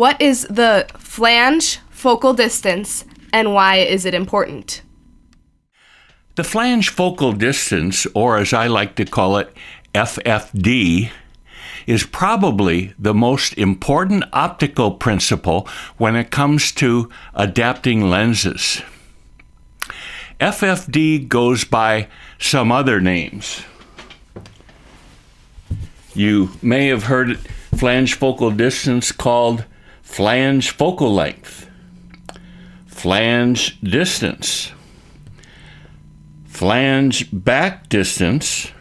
What is the flange focal distance and why is it important? The flange focal distance, or as I like to call it, FFD, is probably the most important optical principle when it comes to adapting lenses. FFD goes by some other names. You may have heard flange focal distance called flange focal length, flange distance, flange back distance,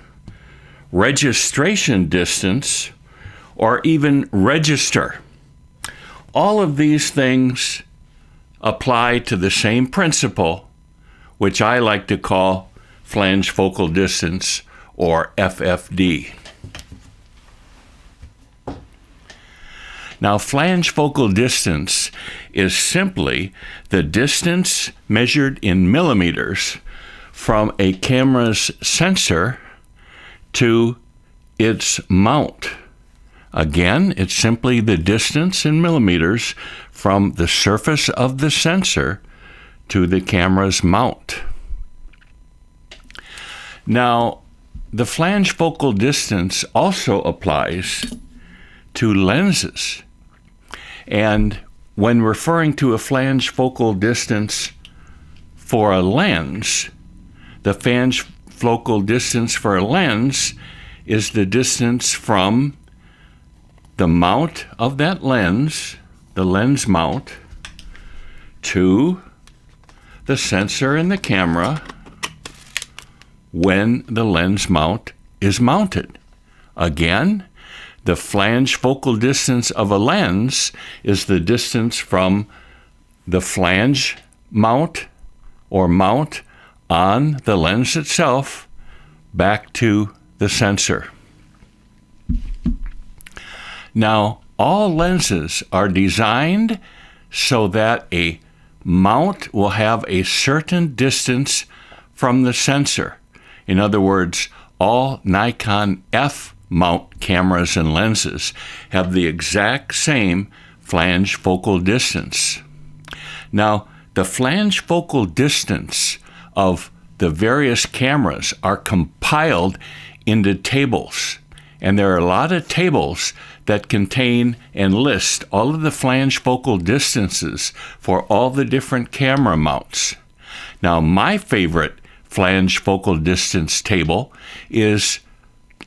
registration distance, or even register. All of these things apply to the same principle, which I like to call flange focal distance, or FFD. Now, flange focal distance is simply the distance measured in millimeters from a camera's sensor to its mount. Again, it's simply the distance in millimeters from the surface of the sensor to the camera's mount. Now, the flange focal distance also applies to lenses. And when referring to a flange focal distance for a lens, the flange focal distance for a lens is the distance from the mount of that lens, the lens mount, to the sensor in the camera when the lens mount is mounted. Again, the flange focal distance of a lens is the distance from the flange mount or mount on the lens itself back to the sensor. Now, all lenses are designed so that a mount will have a certain distance from the sensor. In other words, all Nikon F mount cameras and lenses have the exact same flange focal distance. Now, the flange focal distance of the various cameras are compiled into tables, and there are a lot of tables that contain and list all of the flange focal distances for all the different camera mounts. Now, my favorite flange focal distance table is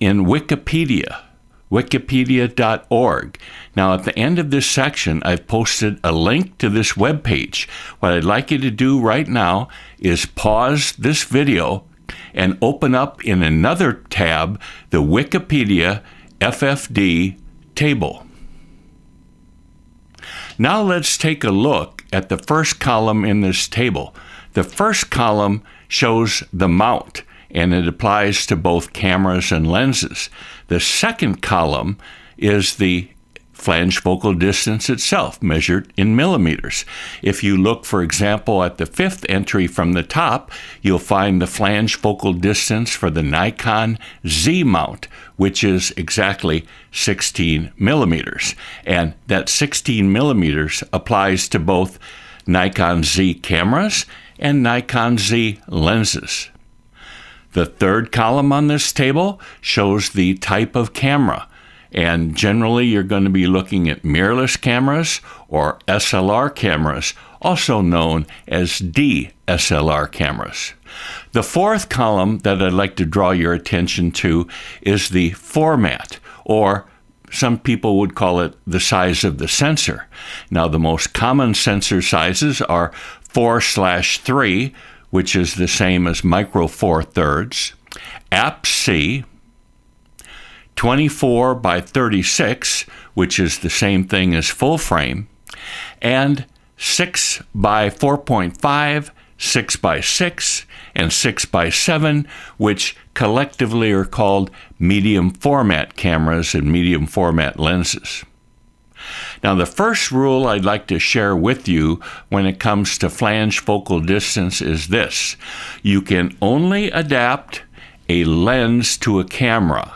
in Wikipedia, wikipedia.org. Now, at the end of this section, I've posted a link to this webpage. What I'd like you to do right now is pause this video and open up in another tab the Wikipedia FFD table. Now let's take a look at the first column in this table. The first column shows the mount, and it applies to both cameras and lenses. The second column is the flange focal distance itself, measured in millimeters. If you look, for example, at the fifth entry from the top, you'll find the flange focal distance for the Nikon Z mount, which is exactly 16 millimeters. And that 16 millimeters applies to both Nikon Z cameras and Nikon Z lenses. The third column on this table shows the type of camera, and generally you're going to be looking at mirrorless cameras or SLR cameras, also known as DSLR cameras. The fourth column that I'd like to draw your attention to is the format, or some people would call it the size of the sensor. Now, the most common sensor sizes are 4/3, which is the same as micro four thirds, APS-C, 24 by 36, which is the same thing as full frame, and 6 by 4.5, 6 by 6, and 6 by 7, which collectively are called medium format cameras and medium format lenses. Now, the first rule I'd like to share with you when it comes to flange focal distance is this: you can only adapt a lens to a camera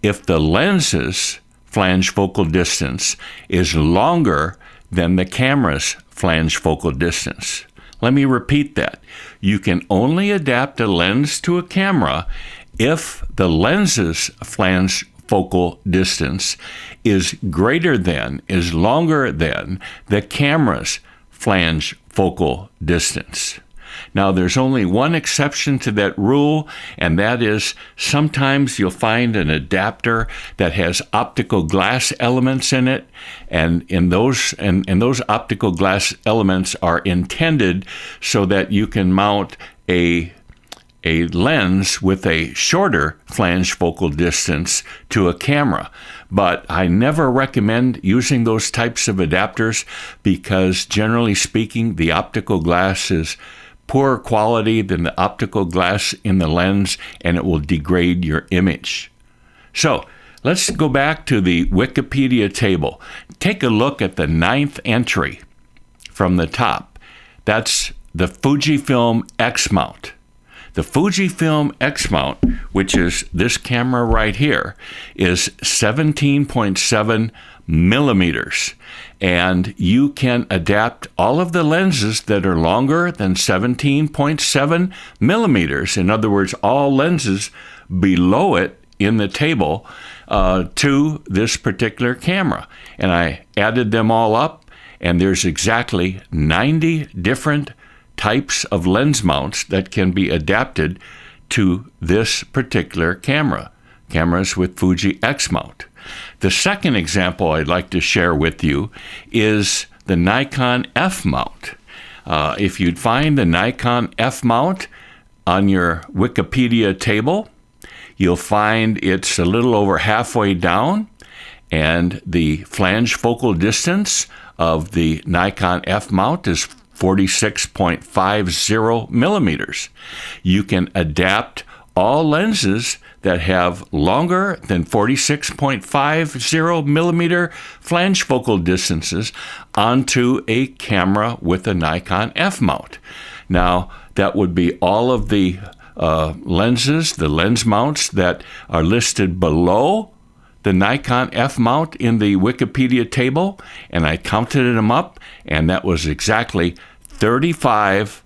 if the lens's flange focal distance is longer than the camera's flange focal distance. Let me repeat that. You can only adapt a lens to a camera if the lens's flange focal distance is greater than, is longer than the camera's flange focal distance. Now, there's only one exception to that rule, and that is sometimes you'll find an adapter that has optical glass elements in it, and those optical glass elements are intended so that you can mount a lens with a shorter flange focal distance to a camera. But I never recommend using those types of adapters because, generally speaking, the optical glass is poorer quality than the optical glass in the lens, and it will degrade your image. So let's go back to the Wikipedia table. Take a look at the 9th entry from the top. That's the Fujifilm X mount. The Fujifilm X mount, which is this camera right here, is 17.7 millimeters. And you can adapt all of the lenses that are longer than 17.7 millimeters. In other words, all lenses below it in the table to this particular camera. And I added them all up, and there's exactly 90 different types of lens mounts that can be adapted to this particular camera, cameras with Fuji X mount. The second example I'd like to share with you is the Nikon F mount. If you'd find the Nikon F mount on your Wikipedia table, you'll find it's a little over halfway down, and the flange focal distance of the Nikon F mount is 46.50 millimeters. You can adapt all lenses that have longer than 46.50 millimeter flange focal distances onto a camera with a Nikon F mount. Now, that would be all of the lenses, the lens mounts that are listed below the Nikon F mount in the Wikipedia table, and I counted them up, and that was exactly 35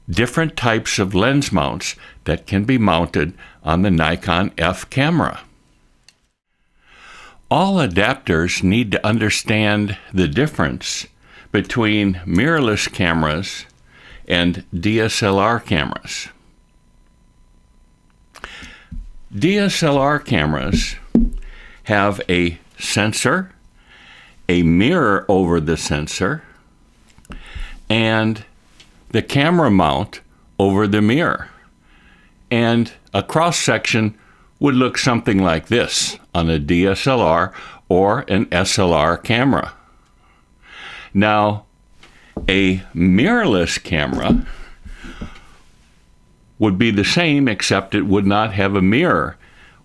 different types of lens mounts that can be mounted on the Nikon F camera. All adapters need to understand the difference between mirrorless cameras and DSLR cameras. DSLR cameras have a sensor, a mirror over the sensor, and the camera mount over the mirror. And a cross-section would look something like this on a DSLR or an SLR camera. Now, a mirrorless camera would be the same, except it would not have a mirror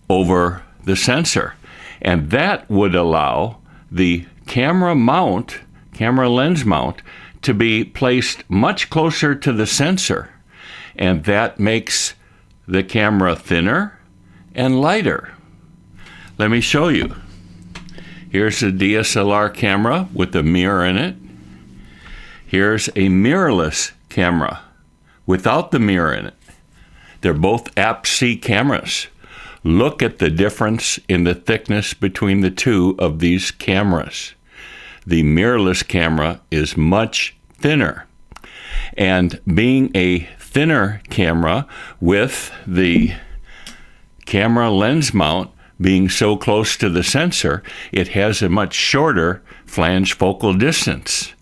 over the sensor. And that would allow the camera lens mount, to be placed much closer to the sensor. And that makes the camera thinner and lighter. Let me show you. Here's a DSLR camera with a mirror in it. Here's a mirrorless camera without the mirror in it. They're both APS-C cameras. Look at the difference in the thickness between the two of these cameras. The mirrorless camera is much thinner. And being a thinner camera with the camera lens mount being so close to the sensor, it has a much shorter flange focal distance.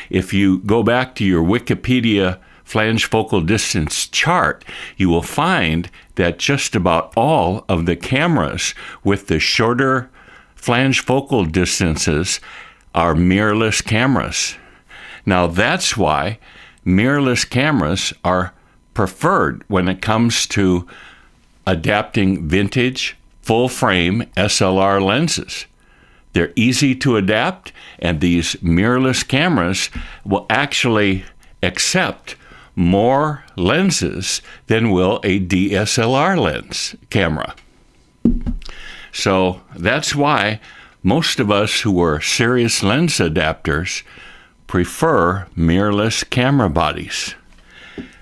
If you go back to your Wikipedia flange focal distance chart, you will find that just about all of the cameras with the shorter flange focal distances are mirrorless cameras. Now, that's why mirrorless cameras are preferred when it comes to adapting vintage full-frame SLR lenses. They're easy to adapt, and these mirrorless cameras will actually accept more lenses than will a DSLR lens camera. So that's why most of us who are serious lens adapters prefer mirrorless camera bodies.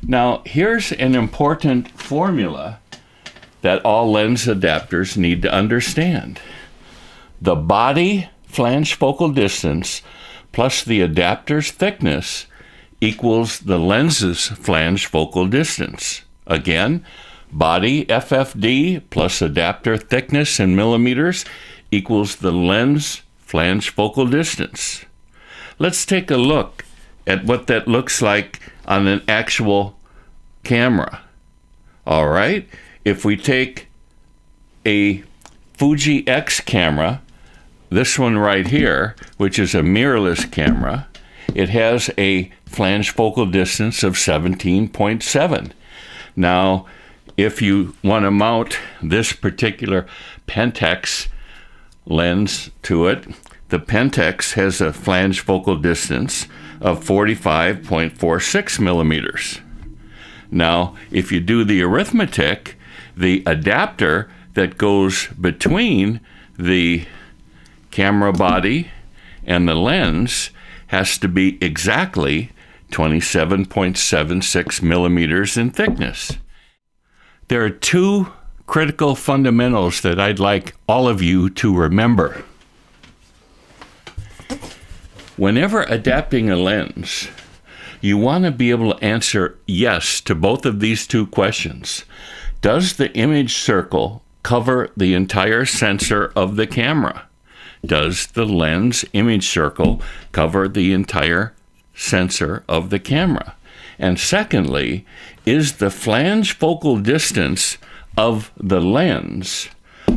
Now, here's an important formula that all lens adapters need to understand. The body flange focal distance plus the adapter's thickness equals the lens's flange focal distance. Again, body FFD plus adapter thickness in millimeters equals the lens flange focal distance. Let's take a look at what that looks like on an actual camera. All right, if we take a Fuji X camera, this one right here, which is a mirrorless camera, it has a flange focal distance of 17.7. Now, if you want to mount this particular Pentax lens to it, the Pentax has a flange focal distance of 45.46 millimeters. Now, if you do the arithmetic, the adapter that goes between the camera body and the lens has to be exactly 27.76 millimeters in thickness. There are two critical fundamentals that I'd like all of you to remember. Whenever adapting a lens, you want to be able to answer yes to both of these two questions. Does the image circle cover the entire sensor of the camera? Does the lens image circle cover the entire sensor of the camera? And secondly, is the flange focal distance of the lens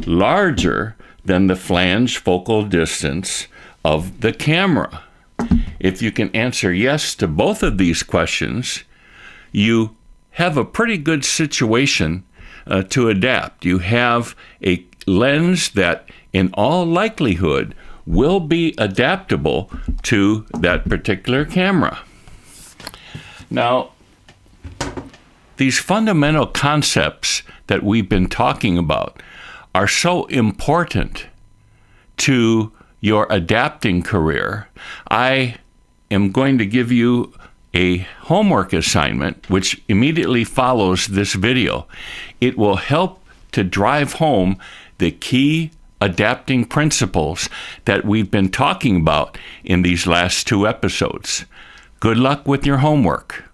larger than the flange focal distance of the camera? If you can answer yes to both of these questions, you have a pretty good situation to adapt. You have a lens that in all likelihood will be adaptable to that particular camera. Now, these fundamental concepts that we've been talking about are so important to your adapting career. I am going to give you a homework assignment which immediately follows this video. It will help to drive home the key adapting principles that we've been talking about in these last two episodes. Good luck with your homework.